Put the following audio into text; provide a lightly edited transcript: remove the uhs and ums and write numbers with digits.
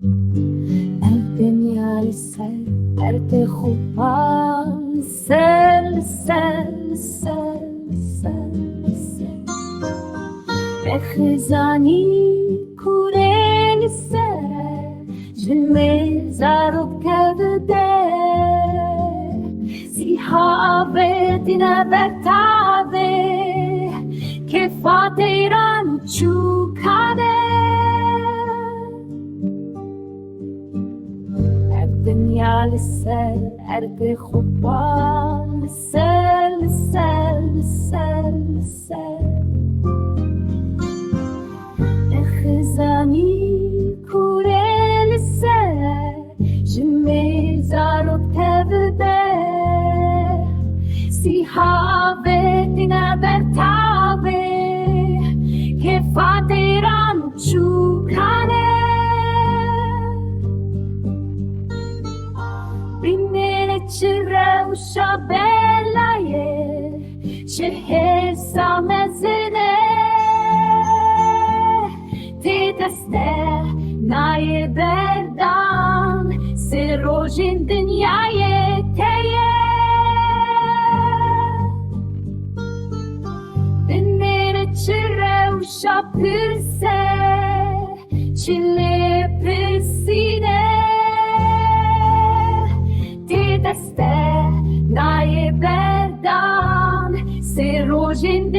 الدنيا لسه أرض خوبا لسه بخزانی کوره لسه جلمه زارب کبده سیها بدینه بتاده که فاتیران چوکاده الدنيا لسه أرض خوبا لسه خزانی کوره لسه جمعی زارب تبده سیها بدینه برتابه که فاتیران چوکانه چرا و شابلایه چه حسام زنه تی دسته نای بردان سه روژین دنیای تیه بنیر چرا و شابرسه چله پرسیده دسته نای بردان سه روژین